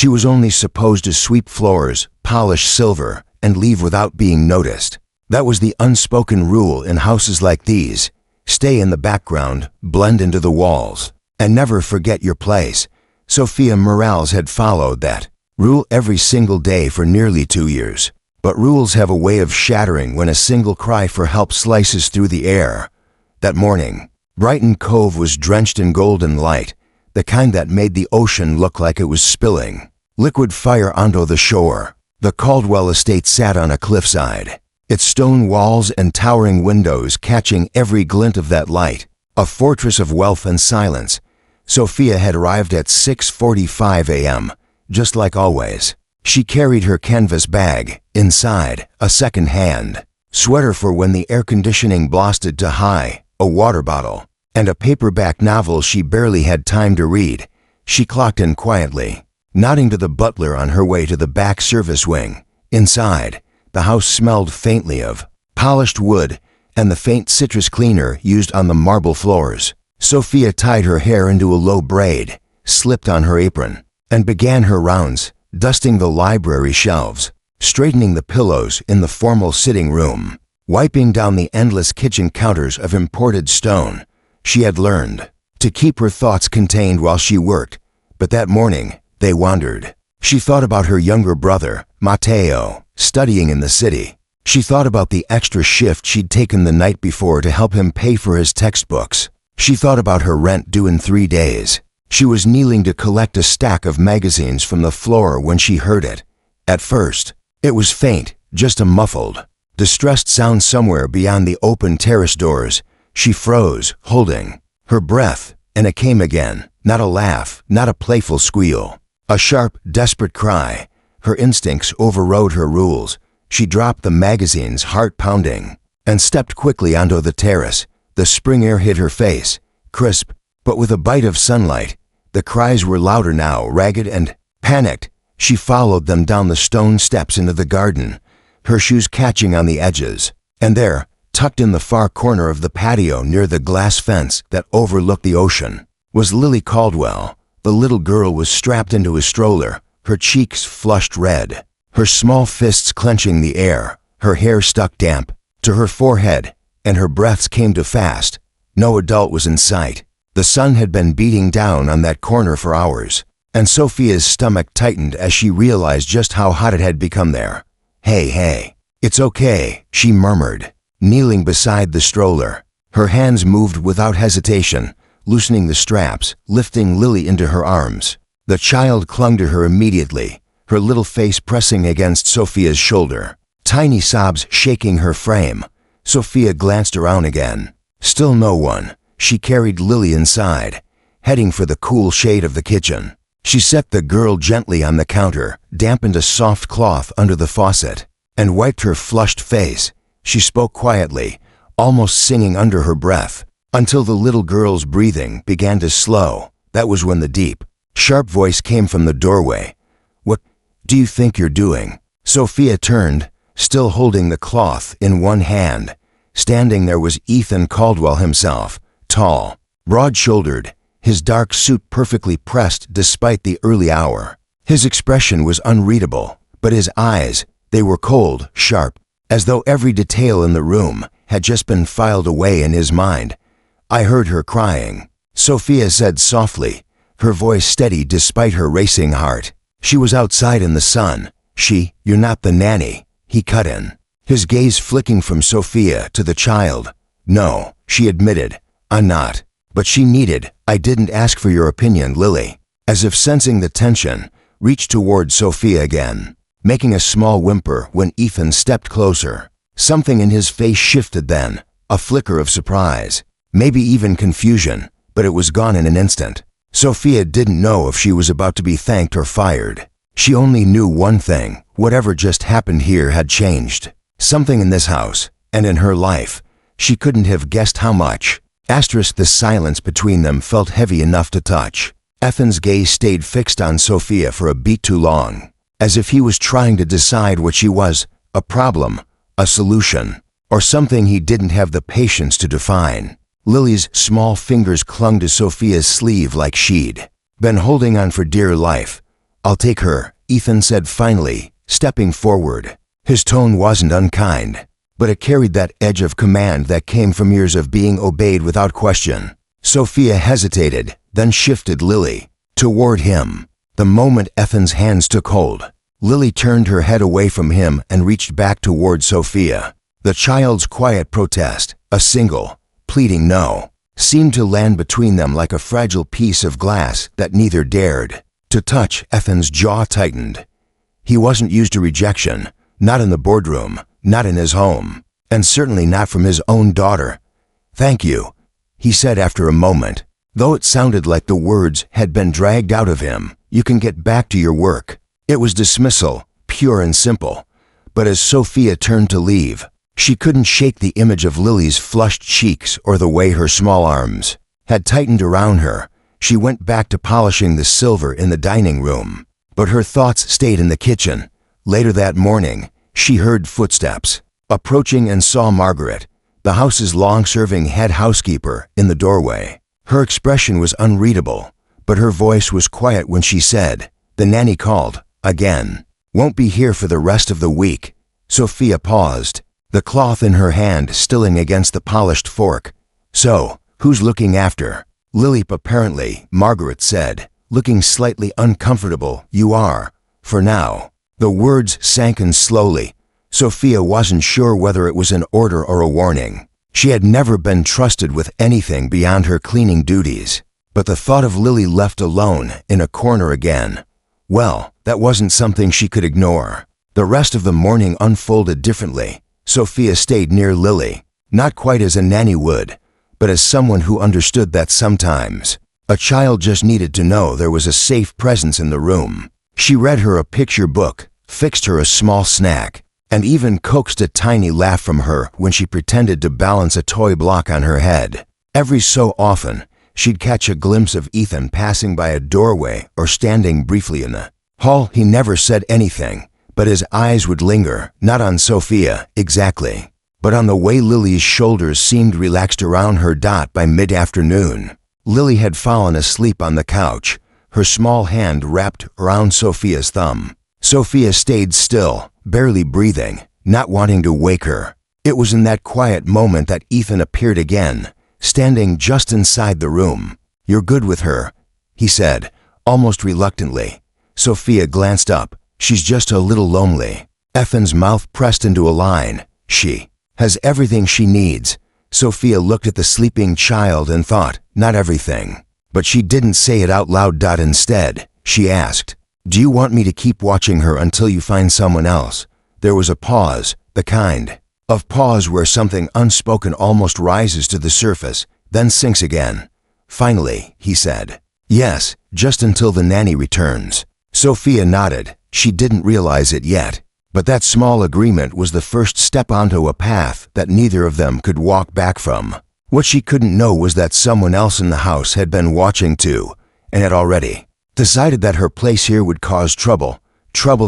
She was only supposed to sweep floors, polish silver, and leave without being noticed. That was the unspoken rule in houses like these. Stay in the background, blend into the walls, and never forget your place. Sophia Morales had followed that rule every single day for nearly 2 years. But rules have a way of shattering when a single cry for help slices through the air. That morning, Brighton Cove was drenched in golden light, the kind that made the ocean look like it was spilling liquid fire onto the shore. The Caldwell estate sat on a cliffside, its stone walls and towering windows catching every glint of that light, a fortress of wealth and silence. Sophia had arrived at 6:45 a.m., just like always. She carried her canvas bag, inside, a second-hand sweater for when the air conditioning blasted to high, a water bottle, and a paperback novel she barely had time to read. She clocked in quietly, nodding to the butler on her way to the back service wing. Inside, the house smelled faintly of polished wood and the faint citrus cleaner used on the marble floors. Sophia tied her hair into a low braid, slipped on her apron, and began her rounds, dusting the library shelves, straightening the pillows in the formal sitting room, wiping down the endless kitchen counters of imported stone. She had learned to keep her thoughts contained while she worked, but that morning they wandered. She thought about her younger brother, Matteo, studying in the city. She thought about the extra shift she'd taken the night before to help him pay for his textbooks. She thought about her rent due in 3 days. She was kneeling to collect a stack of magazines from the floor when she heard it. At first, it was faint, just a muffled, distressed sound somewhere beyond the open terrace doors. She froze, holding her breath, and it came again. Not a laugh, not a playful squeal. A sharp, desperate cry. Her instincts overrode her rules. She dropped the magazines, heart pounding, and stepped quickly onto the terrace. The spring air hit her face, crisp, but with a bite of sunlight. The cries were louder now, ragged and panicked. She followed them down the stone steps into the garden, her shoes catching on the edges. And there, tucked in the far corner of the patio near the glass fence that overlooked the ocean, was Lily Caldwell. The little girl was strapped into a stroller, her cheeks flushed red, her small fists clenching the air, her hair stuck damp to her forehead, and her breaths came too fast. No adult was in sight. The sun had been beating down on that corner for hours, and Sophia's stomach tightened as she realized just how hot it had become there. Hey, it's okay," she murmured, kneeling beside the stroller. Her hands moved without hesitation, loosening the straps, lifting Lily into her arms. The child clung to her immediately, her little face pressing against Sophia's shoulder, tiny sobs shaking her frame. Sophia glanced around again. Still no one. She carried Lily inside, heading for the cool shade of the kitchen. She set the girl gently on the counter, dampened a soft cloth under the faucet, and wiped her flushed face. She spoke quietly, almost singing under her breath, until the little girl's breathing began to slow. That was when the deep, sharp voice came from the doorway. "What do you think you're doing?" Sophia turned, still holding the cloth in one hand. Standing there was Ethan Caldwell himself, tall, broad-shouldered, his dark suit perfectly pressed despite the early hour. His expression was unreadable, but his eyes, they were cold, sharp, as though every detail in the room had just been filed away in his mind. "I heard her crying," Sophia said softly, her voice steady despite her racing heart. "She was outside in the sun. You're not the nanny," he cut in, his gaze flicking from Sophia to the child. "No," she admitted, "I'm not. But she needed, I didn't ask for your opinion, Lily." As if sensing the tension, reached toward Sophia again, making a small whimper when Ethan stepped closer. Something in his face shifted then, a flicker of surprise, maybe even confusion, but it was gone in an instant. Sophia didn't know if she was about to be thanked or fired. She only knew one thing: whatever just happened here had changed. Something in this house, and in her life. She couldn't have guessed how much. The silence between them felt heavy enough to touch. Ethan's gaze stayed fixed on Sophia for a beat too long, as if he was trying to decide what she was: a problem, a solution, or something he didn't have the patience to define. Lily's small fingers clung to Sophia's sleeve like she'd been holding on for dear life. I'll take her, Ethan said finally, stepping forward. His tone wasn't unkind, but it carried that edge of command that came from years of being obeyed without question. Sophia hesitated, then shifted Lily toward him. The moment Ethan's hands took hold, Lily turned her head away from him and reached back toward Sophia. The child's quiet protest, a single, pleading no, seemed to land between them like a fragile piece of glass that neither dared to touch. Ethan's jaw tightened. He wasn't used to rejection, not in the boardroom, not in his home, and certainly not from his own daughter. "Thank you," he said after a moment, though it sounded like the words had been dragged out of him. "You can get back to your work." It was dismissal, pure and simple, but as Sophia turned to leave, she couldn't shake the image of Lily's flushed cheeks or the way her small arms had tightened around her. She went back to polishing the silver in the dining room, but her thoughts stayed in the kitchen. Later that morning, she heard footsteps approaching and saw Margaret, the house's long-serving head housekeeper, in the doorway. Her expression was unreadable, but her voice was quiet when she said, "The nanny called, again. Won't be here for the rest of the week." Sophia paused, the cloth in her hand stilling against the polished fork. "So, who's looking after Lily?" "Apparently," Margaret said, looking slightly uncomfortable. "You are, for now." The words sank in slowly. Sophia wasn't sure whether it was an order or a warning. She had never been trusted with anything beyond her cleaning duties. But the thought of Lily left alone in a corner again, well, that wasn't something she could ignore. The rest of the morning unfolded differently. Sophia stayed near Lily, not quite as a nanny would, but as someone who understood that sometimes a child just needed to know there was a safe presence in the room. She read her a picture book, fixed her a small snack, and even coaxed a tiny laugh from her when she pretended to balance a toy block on her head. Every so often, she'd catch a glimpse of Ethan passing by a doorway or standing briefly in the hall. He never said anything, but his eyes would linger, not on Sophia exactly, but on the way Lily's shoulders seemed relaxed around her. By mid-afternoon, Lily had fallen asleep on the couch, her small hand wrapped around Sophia's thumb. Sophia stayed still, barely breathing, not wanting to wake her. It was in that quiet moment that Ethan appeared again, standing just inside the room. "You're good with her," he said, almost reluctantly. Sophia glanced up. "She's just a little lonely." Ethan's mouth pressed into a line. "She has everything she needs." Sophia looked at the sleeping child and thought, not everything. But she didn't say it out loud. Instead, she asked, "Do you want me to keep watching her until you find someone else?" There was a pause, the kind of pause where something unspoken almost rises to the surface, then sinks again. "Finally," he said, "yes, just until the nanny returns." Sophia nodded. She didn't realize it yet, but that small agreement was the first step onto a path that neither of them could walk back from. What she couldn't know was that someone else in the house had been watching too, and had already decided that her place here would cause trouble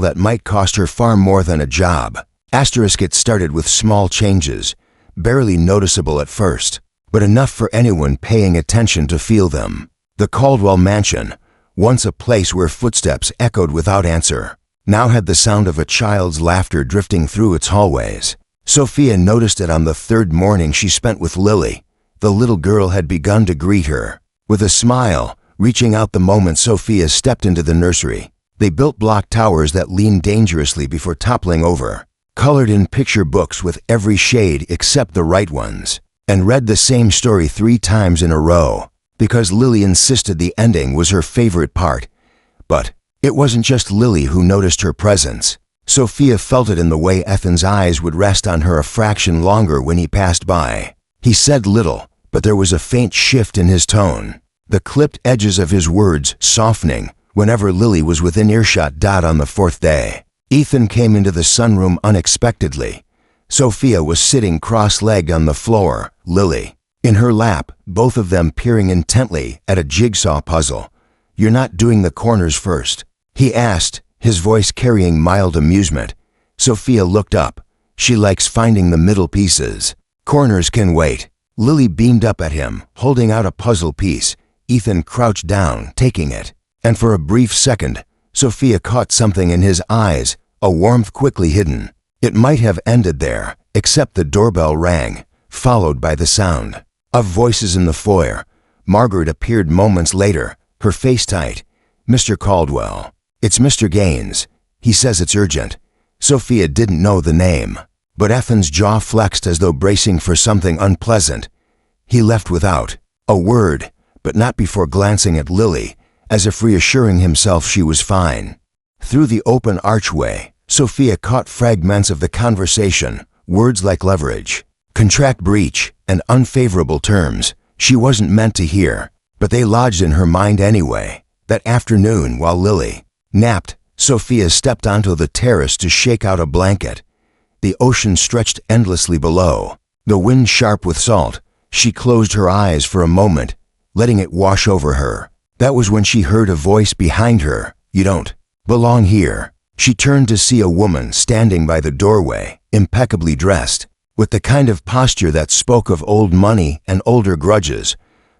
that might cost her far more than a job. It started with small changes, barely noticeable at first, but enough for anyone paying attention to feel them. The Caldwell mansion, once a place where footsteps echoed without answer, now had the sound of a child's laughter drifting through its hallways. Sophia noticed it on the third morning she spent with Lily. The little girl had begun to greet her with a smile, reaching out the moment Sophia stepped into the nursery. They built block towers that leaned dangerously before toppling over, colored in picture books with every shade except the right ones, and read the same story 3 times in a row, because Lily insisted the ending was her favorite part. But it wasn't just Lily who noticed her presence. Sophia felt it in the way Ethan's eyes would rest on her a fraction longer when he passed by. He said little, but there was a faint shift in his tone, the clipped edges of his words softening whenever Lily was within earshot. On the 4th day, Ethan came into the sunroom unexpectedly. Sophia was sitting cross-legged on the floor, Lily in her lap, both of them peering intently at a jigsaw puzzle. "You're not doing the corners first?" he asked, his voice carrying mild amusement. Sophia looked up. She likes finding the middle pieces. "Corners can wait." Lily beamed up at him, holding out a puzzle piece. Ethan crouched down, taking it, and for a brief second, Sophia caught something in his eyes, a warmth quickly hidden. It might have ended there, except the doorbell rang, followed by the sound of voices in the foyer. Margaret appeared moments later, her face tight. "Mr. Caldwell." "It's Mr. Gaines. He says it's urgent." Sophia didn't know the name, but Ethan's jaw flexed as though bracing for something unpleasant. He left without a word, but not before glancing at Lily, as if reassuring himself she was fine. Through the open archway, Sophia caught fragments of the conversation, words like leverage, contract breach, and unfavorable terms she wasn't meant to hear, but they lodged in her mind anyway. That afternoon, while Lily napped, Sophia stepped onto the terrace to shake out a blanket. The ocean stretched endlessly below, the wind sharp with salt. She closed her eyes for a moment, letting it wash over her. That was when she heard a voice behind her. "You don't belong here." She turned to see a woman standing by the doorway, impeccably dressed, with the kind of posture that spoke of old money and older grudges.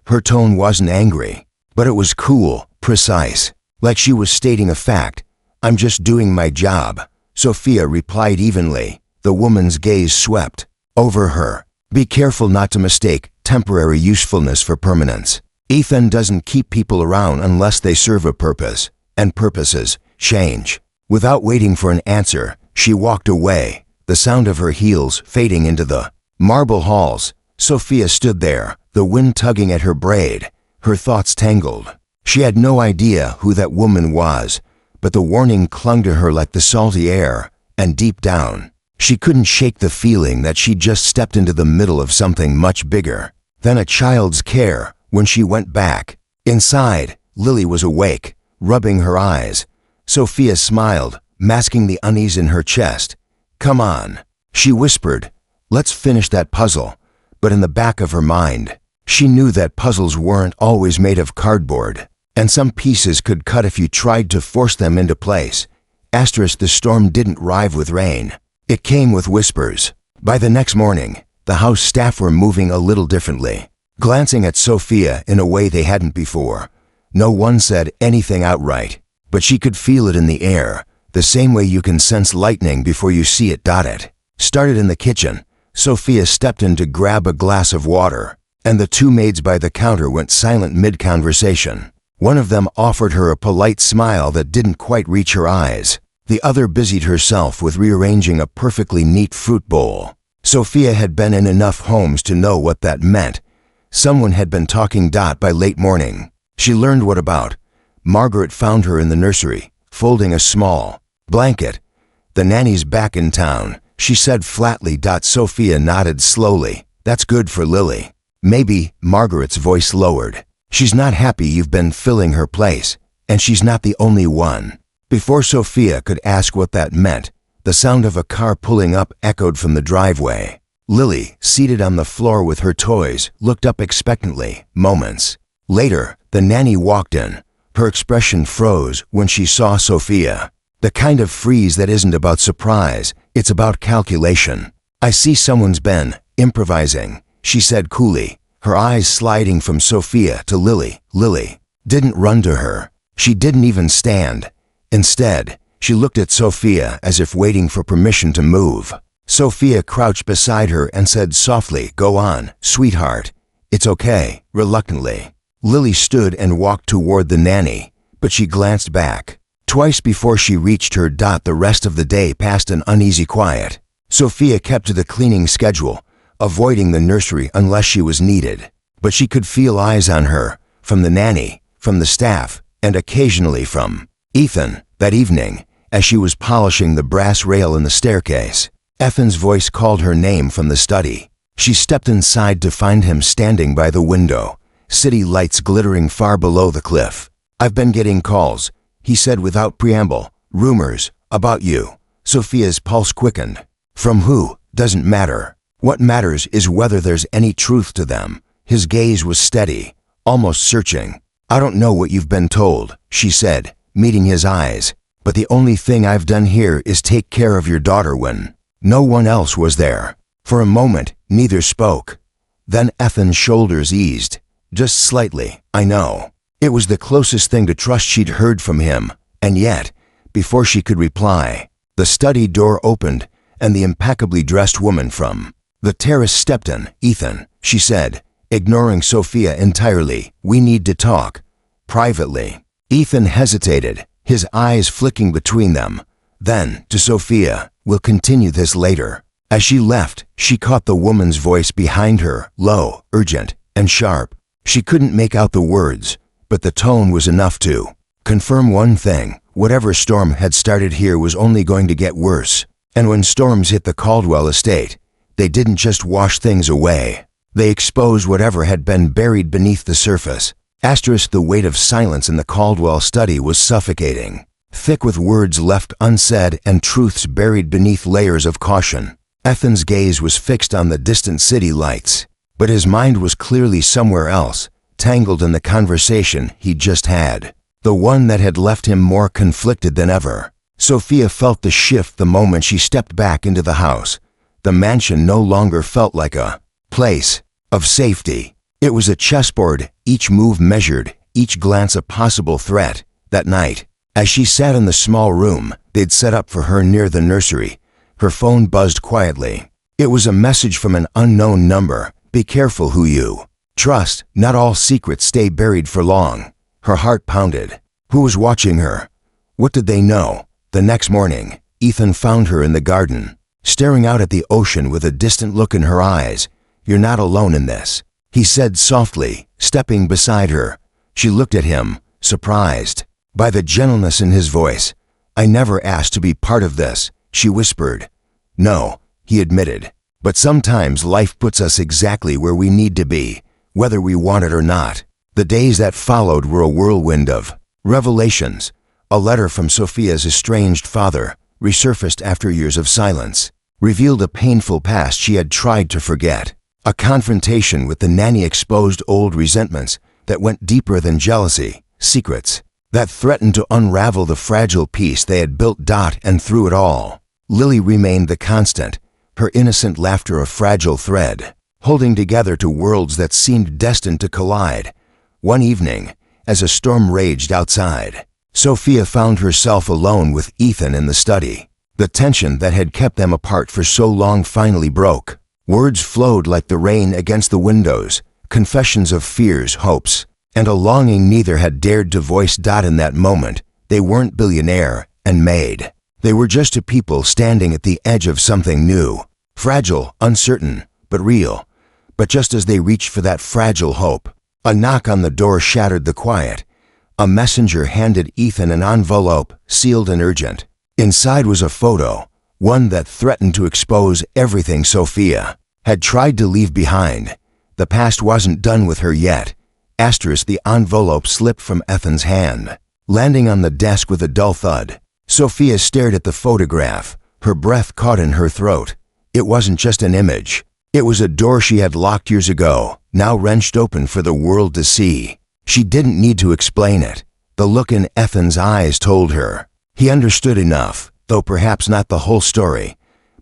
Her tone wasn't angry, but it was cool, precise, like she was stating a fact. "I'm just doing my job," Sophia replied evenly. The woman's gaze swept over her. "Be careful not to mistake temporary usefulness for permanence. Ethan doesn't keep people around unless they serve a purpose, and purposes change." Without waiting for an answer, she walked away, the sound of her heels fading into the marble halls. Sophia stood there, the wind tugging at her braid, her thoughts tangled. She had no idea who that woman was, but the warning clung to her like the salty air, and deep down, she couldn't shake the feeling that she'd just stepped into the middle of something much bigger than a child's care. When she went back inside, Lily was awake, rubbing her eyes. Sophia smiled, masking the unease in her chest. "Come on," she whispered. "Let's finish that puzzle." But in the back of her mind, she knew that puzzles weren't always made of cardboard, and some pieces could cut if you tried to force them into place. The storm didn't arrive with rain. It came with whispers. By the next morning, the house staff were moving a little differently, glancing at Sophia in a way they hadn't before. No one said anything outright, but she could feel it in the air, the same way you can sense lightning before you see it. It started in the kitchen. Sophia stepped in to grab a glass of water, and the two maids by the counter went silent mid-conversation. One of them offered her a polite smile that didn't quite reach her eyes. The other busied herself with rearranging a perfectly neat fruit bowl. Sophia had been in enough homes to know what that meant. Someone had been talking. By late morning, she learned what about. Margaret found her in the nursery, folding a small blanket. "The nanny's back in town," she said flatly. Sophia nodded slowly. "That's good for Lily." "Maybe," Margaret's voice lowered. "She's not happy you've been filling her place, and she's not the only one." Before Sophia could ask what that meant, the sound of a car pulling up echoed from the driveway. Lily, seated on the floor with her toys, looked up expectantly. Moments later, the nanny walked in. Her expression froze when she saw Sophia. The kind of freeze that isn't about surprise, it's about calculation. "I see someone's been improvising," she said coolly, her eyes sliding from Sophia to Lily. Lily didn't run to her. She didn't even stand. Instead, she looked at Sophia as if waiting for permission to move. Sophia crouched beside her and said softly, "Go on, sweetheart. It's okay." Reluctantly, Lily stood and walked toward the nanny, but she glanced back twice before she reached her. The rest of the day passed in uneasy quiet. Sophia kept to the cleaning schedule, avoiding the nursery unless she was needed. But she could feel eyes on her, from the nanny, from the staff, and occasionally from Ethan. That evening, as she was polishing the brass rail in the staircase, Ethan's voice called her name from the study. She stepped inside to find him standing by the window, city lights glittering far below the cliff. "I've been getting calls," he said without preamble. "Rumors about you." Sophia's pulse quickened. "From who? Doesn't matter. What matters is whether there's any truth to them." His gaze was steady, almost searching. "I don't know what you've been told," she said, meeting his eyes, "but the only thing I've done here is take care of your daughter when no one else was there." For a moment, neither spoke. Then Ethan's shoulders eased, just slightly. "I know." It was the closest thing to trust she'd heard from him, And yet, before she could reply, the study door opened and the impeccably dressed woman from the terrace stepped in. "Ethan," she said, ignoring Sophia entirely, "we need to talk. Privately." Ethan hesitated, his eyes flicking between them. Then, to Sophia, "We'll continue this later." As she left, she caught the woman's voice behind her, low, urgent, and sharp. She couldn't make out the words, but the tone was enough to confirm one thing: whatever storm had started here was only going to get worse. And when storms hit the Caldwell estate, they didn't just wash things away. They exposed whatever had been buried beneath the surface. The weight of silence in the Caldwell study was suffocating, thick with words left unsaid and truths buried beneath layers of caution. Ethan's gaze was fixed on the distant city lights, but his mind was clearly somewhere else, tangled in the conversation he'd just had, the one that had left him more conflicted than ever. Sophia felt the shift the moment she stepped back into the house. The mansion no longer felt like a place of safety. It was a chessboard, each move measured, each glance a possible threat. That night, as she sat in the small room they'd set up for her near the nursery, her phone buzzed quietly. It was a message from an unknown number. "Be careful who you trust. Not all secrets stay buried for long." Her heart pounded. Who was watching her? What did they know? The next morning, Ethan found her in the garden, staring out at the ocean with a distant look in her eyes. "You're not alone in this," he said softly, stepping beside her. She looked at him, surprised by the gentleness in his voice. "I never asked to be part of this," she whispered. "No," he admitted, "but sometimes life puts us exactly where we need to be, whether we want it or not." The days that followed were a whirlwind of revelations. A letter from Sophia's estranged father, resurfaced after years of silence, revealed a painful past she had tried to forget. A confrontation with the nanny exposed old resentments that went deeper than jealousy, secrets that threatened to unravel the fragile peace they had built. And through it all, Lily remained the constant, her innocent laughter a fragile thread, holding together two worlds that seemed destined to collide. One evening, as a storm raged outside, Sophia found herself alone with Ethan in the study. The tension that had kept them apart for so long finally broke. Words flowed like the rain against the windows, confessions of fears, hopes, and a longing neither had dared to voice. In that moment, they weren't Billionaire and Maid. They were just two people standing at the edge of something new, fragile, uncertain, but real. But just as they reached for that fragile hope, a knock on the door shattered the quiet. A messenger handed Ethan an envelope, sealed and urgent. Inside was a photo, one that threatened to expose everything Sophia had tried to leave behind. The past wasn't done with her yet. The envelope slipped from Ethan's hand, landing on the desk with a dull thud. Sophia stared at the photograph, her breath caught in her throat. It wasn't just an image. It was a door she had locked years ago, now wrenched open for the world to see. She didn't need to explain it. The look in Ethan's eyes told her. He understood enough, though perhaps not the whole story.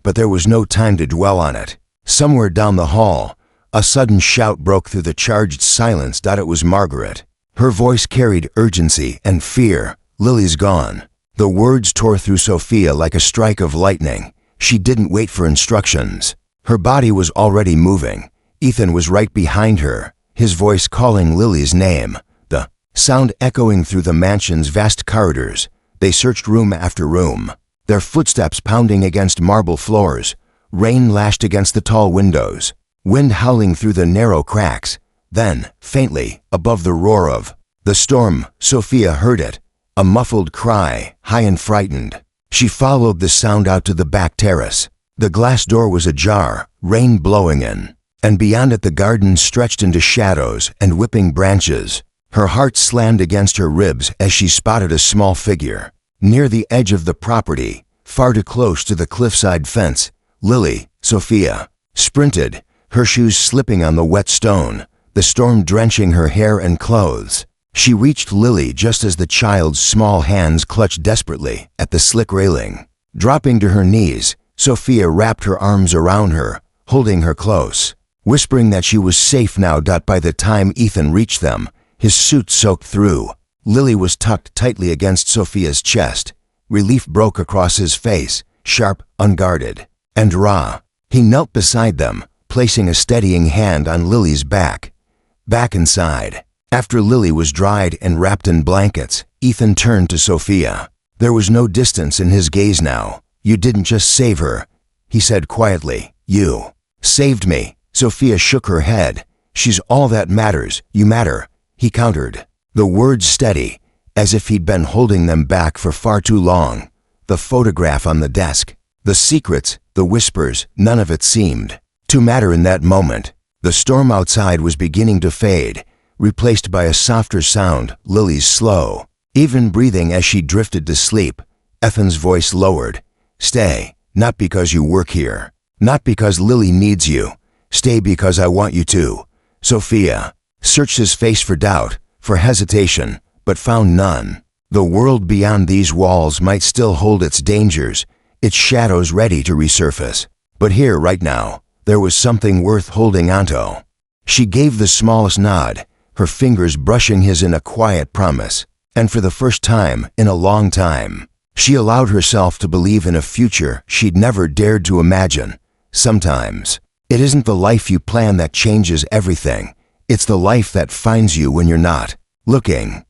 But there was no time to dwell on it. Somewhere down the hall, a sudden shout broke through the charged silence. It was Margaret. Her voice carried urgency and fear. "Lily's gone." The words tore through Sophia like a strike of lightning. She didn't wait for instructions. Her body was already moving. Ethan was right behind her, his voice calling Lily's name, the sound echoing through the mansion's vast corridors. They searched room after room, their footsteps pounding against marble floors. Rain lashed against the tall windows, wind howling through the narrow cracks. Then, faintly, above the roar of the storm, Sophia heard it, a muffled cry, high and frightened. She followed the sound out to the back terrace. The glass door was ajar, rain blowing in, and beyond it the garden stretched into shadows and whipping branches. Her heart slammed against her ribs as she spotted a small figure near the edge of the property, far too close to the cliffside fence. Lily, Sophia, sprinted, her shoes slipping on the wet stone, the storm drenching her hair and clothes. She reached Lily just as the child's small hands clutched desperately at the slick railing. Dropping to her knees, Sophia wrapped her arms around her, holding her close, whispering that she was safe now. By the time Ethan reached them, his suit soaked through, Lily was tucked tightly against Sophia's chest. Relief broke across his face, sharp, unguarded, and raw. He knelt beside them, placing a steadying hand on Lily's back. Back inside. After Lily was dried and wrapped in blankets, Ethan turned to Sophia. There was no distance in his gaze now. "You didn't just save her," he said quietly. "You saved me." Sophia shook her head. "She's all that matters. You matter," he countered. The words steady, as if he'd been holding them back for far too long. The photograph on the desk, the secrets, the whispers, none of it seemed to matter in that moment. The storm outside was beginning to fade, replaced by a softer sound, Lily's slow, even breathing as she drifted to sleep. Ethan's voice lowered. "Stay, not because you work here, not because Lily needs you. Stay because I want you to." Sophia searched his face for doubt, for hesitation, but found none. The world beyond these walls might still hold its dangers, its shadows ready to resurface. But here, right now, there was something worth holding onto. She gave the smallest nod, her fingers brushing his in a quiet promise. And for the first time in a long time, she allowed herself to believe in a future she'd never dared to imagine. Sometimes, it isn't the life you plan that changes everything. It's the life that finds you when you're not looking.